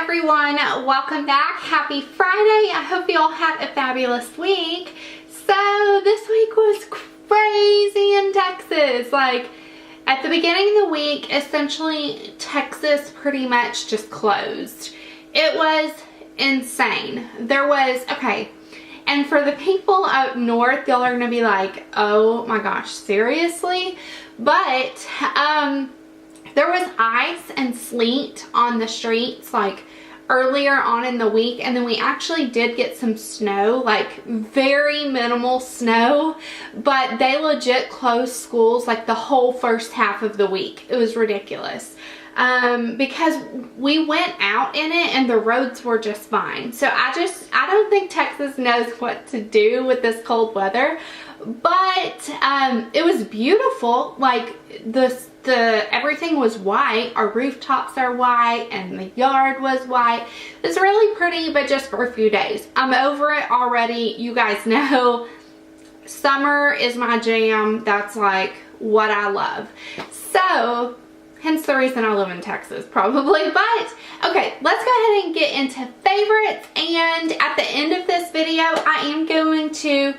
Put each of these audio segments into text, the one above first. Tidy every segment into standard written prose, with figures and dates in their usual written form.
everyone, welcome back. Happy Friday. I hope you all had a fabulous week. So this week was crazy in Texas. Like at the beginning of the week, essentially Texas pretty much just closed. It was insane. There was, okay, and for the people up north, y'all are gonna be like, oh my gosh, seriously? But there was ice and sleet on the streets like earlier on in the week, and then we actually did get some snow, like very minimal snow, but they legit closed schools like the whole first half of the week. It was ridiculous because we went out in it and the roads were just fine. So I don't think Texas knows what to do with this cold weather, but it was beautiful. Like everything was white. Our rooftops are white and the yard was white. It's really pretty, but just for a few days. I'm over it already. You guys know summer is my jam. That's like what I love. So hence the reason I live in Texas probably. But okay, let's go ahead and get into favorites, and at the end of this video I am going to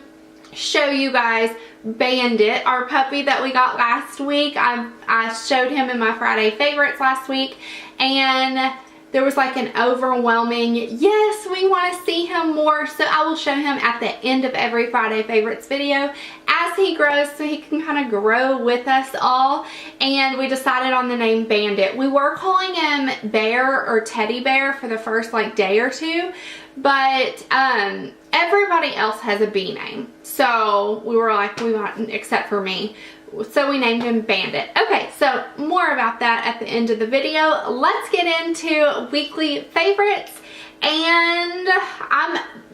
show you guys Bandit, our puppy that we got last week. I showed him in my Friday favorites last week, and there was like an overwhelming yes, we want to see him more. So I will show him at the end of every Friday favorites video as he grows, so he can kind of grow with us all. And we decided on the name Bandit. We were calling him Bear or Teddy Bear for the first like day or two, but everybody else has a B name, so we were like, we want, except for me, so we named him Bandit. Okay, so more about that at the end of the video. Let's get into weekly favorites, and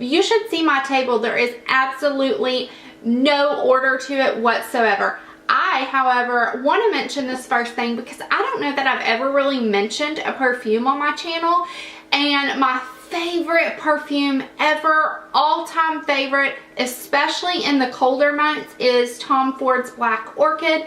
you should see my table. There is absolutely no order to it whatsoever. I, however, want to mention this first thing because I don't know that I've ever really mentioned a perfume on my channel, and my favorite perfume ever, all-time favorite, especially in the colder months, is Tom Ford's Black Orchid.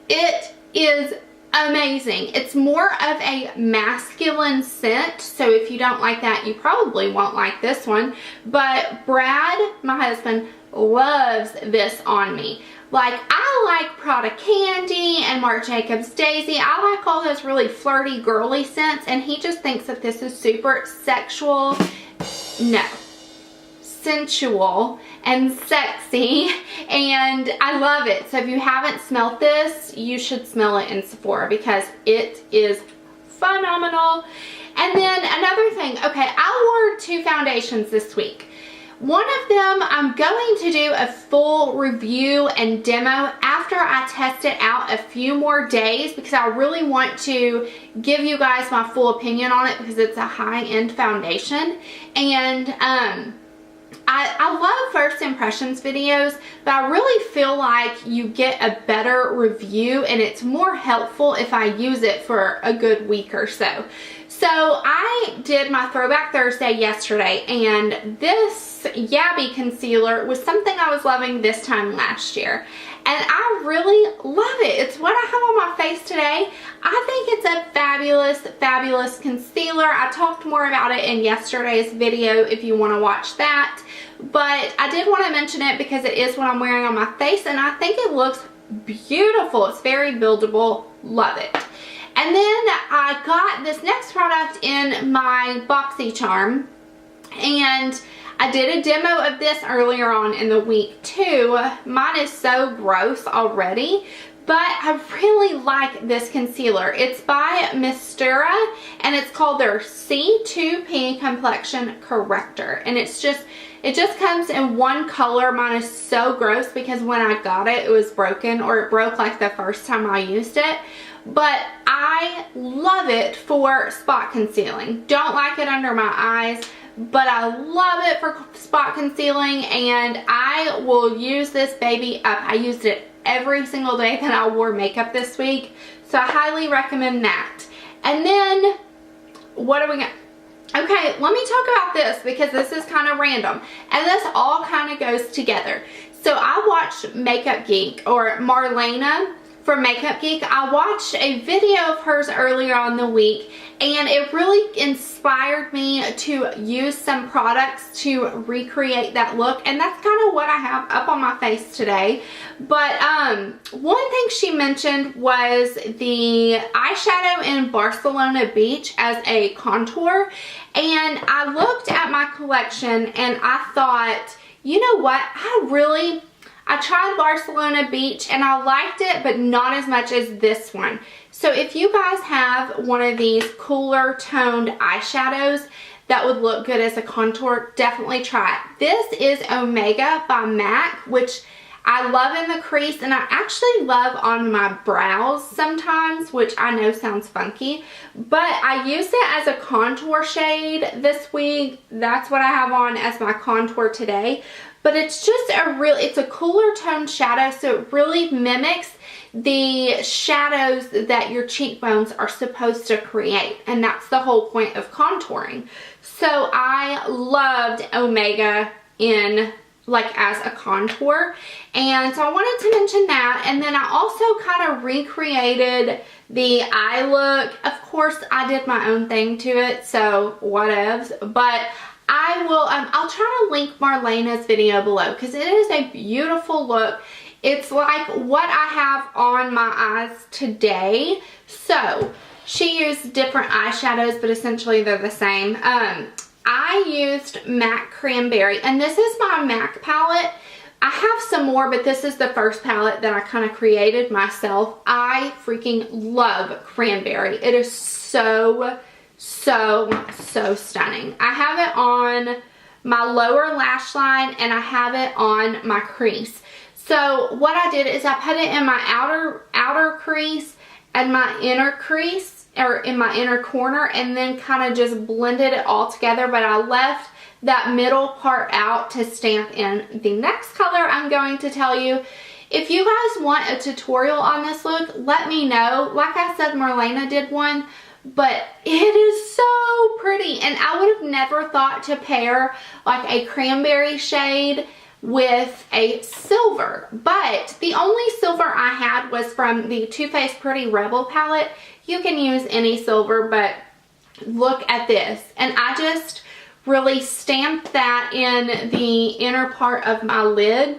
It is amazing. It's more of a masculine scent, so if you don't like that, you probably won't like this one. But Brad, my husband, loves this on me. Like, I like Prada Candy and Marc Jacobs Daisy. I like all those really flirty, girly scents, and he just thinks that this is super sexual. No. Sensual and sexy, and I love it. So if you haven't smelled this, you should smell it in Sephora because it is phenomenal. And then another thing, okay, I wore 2 foundations this week. One of them I'm going to do a full review and demo after I test it out a few more days, because I really want to give you guys my full opinion on it because it's a high-end foundation. And I love first impressions videos, but I really feel like you get a better review and it's more helpful if I use it for a good week or so. So I did my Throwback Thursday yesterday, and this Yabby concealer was something I was loving this time last year, and I really love it. It's what I have on my face today. I think it's a fabulous, fabulous concealer. I talked more about it in yesterday's video if you want to watch that, but I did want to mention it because it is what I'm wearing on my face, and I think it looks beautiful. It's very buildable. Love it. And then I got this next product in my BoxyCharm, and I did a demo of this earlier on in the week too. Mine is so gross already, but I really like this concealer. It's by Mistera, and it's called their C-2-P Complexion Corrector, and it just comes in one color. Mine is so gross because when I got it, it was broken, or it broke like the first time I used it. But I love it for spot concealing. Don't like it under my eyes, but I love it for spot concealing, and I will use this baby up. I used it every single day that I wore makeup this week, so I highly recommend that. And then what do we got? Okay, let me talk about this because this is kind of random, and this all kind of goes together. So I watched Makeup Geek, or Marlena from Makeup Geek. I watched a video of hers earlier on the week, and it really inspired me to use some products to recreate that look, and that's kind of what I have up on my face today. But one thing she mentioned was the eyeshadow in Barcelona Beach as a contour, and I looked at my collection and I thought, you know what, I tried Barcelona Beach and I liked it, but not as much as this one. So if you guys have one of these cooler toned eyeshadows that would look good as a contour, definitely try it. This is Omega by MAC, which I love in the crease, and I actually love on my brows sometimes, which I know sounds funky, but I used it as a contour shade this week. That's what I have on as my contour today. But it's just it's a cooler toned shadow, so it really mimics the shadows that your cheekbones are supposed to create, and that's the whole point of contouring. So I loved Omega as a contour, and so I wanted to mention that. And then I also kind of recreated the eye look. Of course, I did my own thing to it, so whatevs, but I'll try to link Marlena's video below because it is a beautiful look. It's like what I have on my eyes today. So she used different eyeshadows, but essentially they're the same. I used MAC Cranberry, and this is my MAC palette. I have some more, but this is the first palette that I kind of created myself. I freaking love Cranberry. It is so stunning. I have it on my lower lash line and I have it on my crease. So what I did is I put it in my outer crease and my inner crease, or in my inner corner, and then kind of just blended it all together, but I left that middle part out to stamp in the next color I'm going to tell you. If you guys want a tutorial on this look, let me know. Like I said, Marlena did one, but it is so pretty, and I would have never thought to pair like a cranberry shade with a silver, but the only silver I had was from the Too Faced Pretty Rebel palette. You can use any silver, but look at this, and I just really stamped that in the inner part of my lid.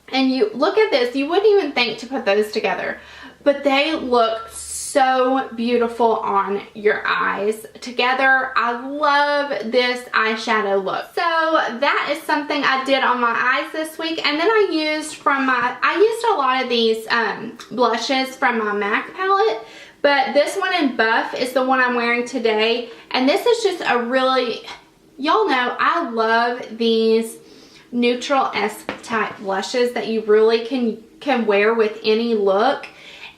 And you look at this, you wouldn't even think to put those together, but they look so beautiful on your eyes together. I love this eyeshadow look. So that is something I did on my eyes this week. And then I used a lot of these blushes from my MAC palette, but this one in Buff is the one I'm wearing today. And this is just a really, y'all know I love these neutral-esque type blushes that you really can wear with any look.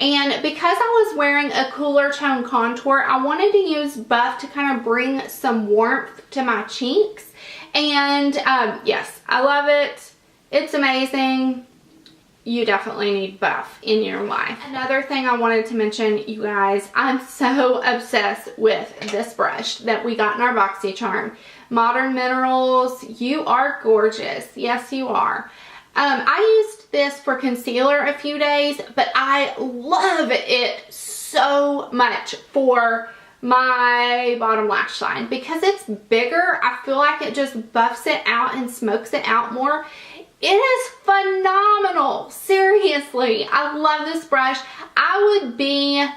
And because I was wearing a cooler tone contour, I wanted to use Buff to kind of bring some warmth to my cheeks. And yes, I love it. It's amazing. You definitely need Buff in your life. Another thing I wanted to mention, you guys, I'm so obsessed with this brush that we got in our BoxyCharm. Modern Minerals, you are gorgeous. Yes, you are. I used this for concealer a few days, but I love it so much for my bottom lash line because it's bigger. I feel like it just buffs it out and smokes it out more. It is phenomenal. Seriously, I love this brush. I would be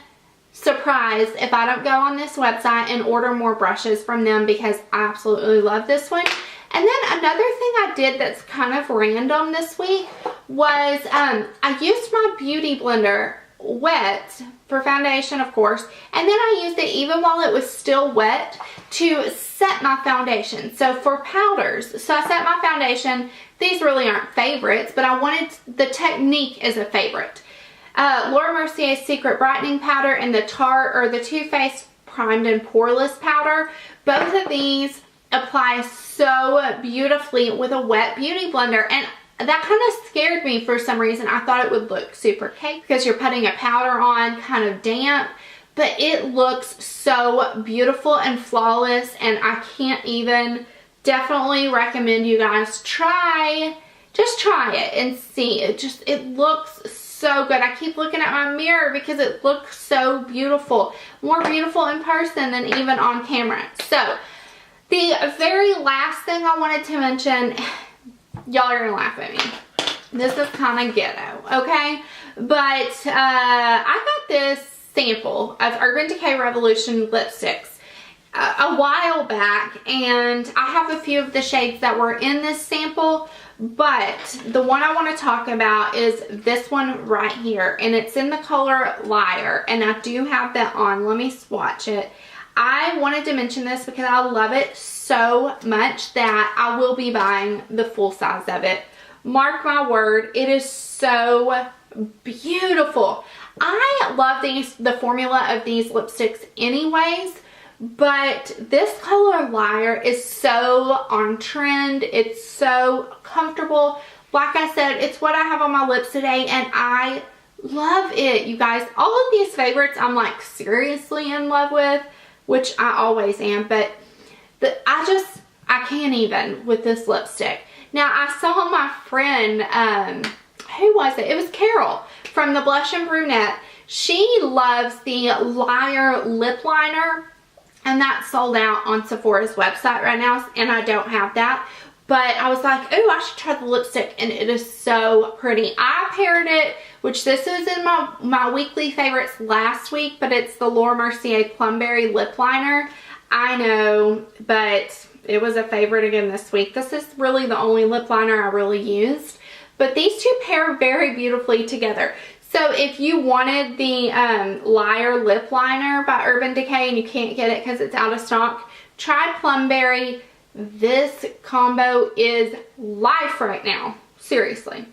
surprised if I don't go on this website and order more brushes from them because I absolutely love this one. And then another thing I did that's kind of random this week was I used my Beauty Blender wet for foundation, of course, and then I used it even while it was still wet to set my foundation. So for powders, so I set my foundation. These really aren't favorites, but I wanted, the technique is a favorite. Laura Mercier's Secret Brightening Powder and the the Too Faced Primed and Poreless Powder. Both of these apply so beautifully with a wet beauty blender, and that kind of scared me for some reason. I thought it would look super cake because you're putting a powder on kind of damp, but it looks so beautiful and flawless, and I can't even, definitely recommend you guys just try it and see. It looks so good. I keep looking at my mirror because it looks so beautiful. More beautiful in person than even on camera. So, the very last thing I wanted to mention, y'all are gonna laugh at me. This is kind of ghetto, okay? But I got this sample of Urban Decay Revolution lipsticks a while back, and I have a few of the shades that were in this sample, but the one I want to talk about is this one right here, and it's in the color Liar, and I do have that on. Let me swatch it. I wanted to mention this because I love it so much that I will be buying the full size of it. Mark my word, it is so beautiful. I love the formula of these lipsticks anyways, but this color Liar is so on trend. It's so comfortable. Like I said, it's what I have on my lips today, and I love it, you guys. All of these favorites I'm like seriously in love with, which I always am, but I can't even with this lipstick. Now, I saw my friend, who was it? It was Carol from the Blush and Brunette. She loves the Liar lip liner, and that's sold out on Sephora's website right now, and I don't have that. But I was like, oh, I should try the lipstick, and it is so pretty. I paired it, which this was in my weekly favorites last week, but it's the Laura Mercier Plumberry lip liner. I know, but it was a favorite again this week. This is really the only lip liner I really used. But these two pair very beautifully together. So if you wanted the Liar lip liner by Urban Decay and you can't get it because it's out of stock, try Plumberry. This combo is life right now. Seriously.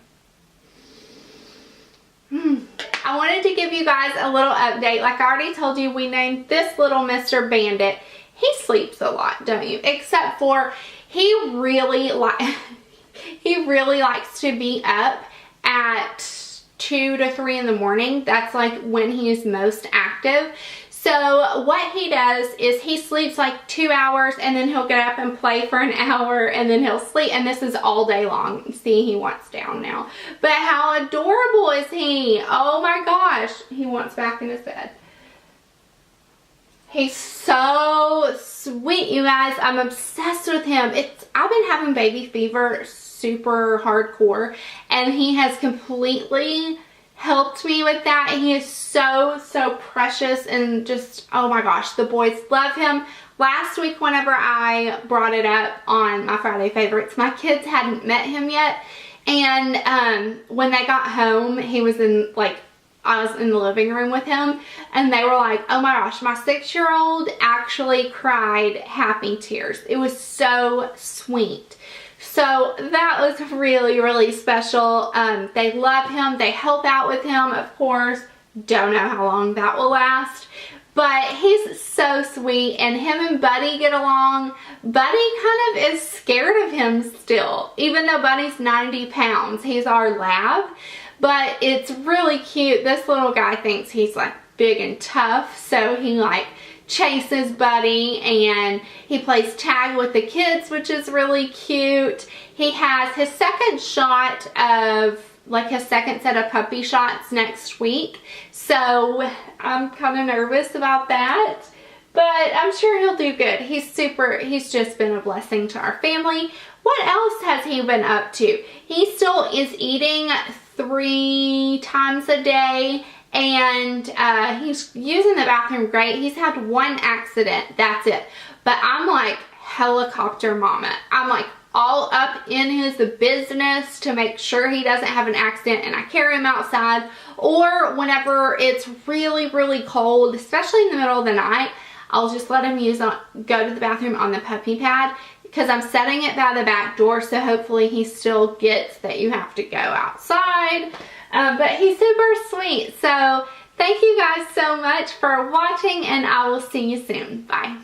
I wanted to give you guys a little update. Like I already told you, we named this little Mr. Bandit. He sleeps a lot, don't you? Except for he really likes to be up at 2 to 3 in the morning. That's like when he's most active. So what he does is he sleeps like 2 hours, and then he'll get up and play for an hour, and then he'll sleep, and this is all day long. See, he wants down now. But how adorable is he? Oh my gosh. He wants back in his bed. He's so sweet, you guys. I'm obsessed with him. I've been having baby fever super hardcore, and he has completely helped me with that. He is so precious, and just, oh my gosh, the boys love him. Last week, whenever I brought it up on my Friday favorites, my kids hadn't met him yet, and when they got home, he was in, like, I was in the living room with him, and they were like, oh my gosh, my 6-year-old actually cried happy tears. It was so sweet. So that was really special. They love him. They help out with him, of course. Don't know how long that will last. But he's so sweet, and him and Buddy get along. Buddy kind of is scared of him still, even though Buddy's 90 pounds. He's our lab. But it's really cute. This little guy thinks he's like big and tough, so he like chases Buddy, and he plays tag with the kids, which is really cute. He has his second shot of, like his second set of puppy shots next week, so I'm kind of nervous about that, but I'm sure he'll do good. He's just been a blessing to our family. What else has he been up to? He still is eating 3 times a day, and he's using the bathroom great. He's had 1 accident, that's it. But I'm like helicopter mama. I'm like all up in his business to make sure he doesn't have an accident, and I carry him outside, or whenever it's really cold, especially in the middle of the night, I'll just let him go to the bathroom on the puppy pad, because I'm setting it by the back door, so hopefully he still gets that you have to go outside. But he's super sweet. So thank you guys so much for watching, and I will see you soon. Bye.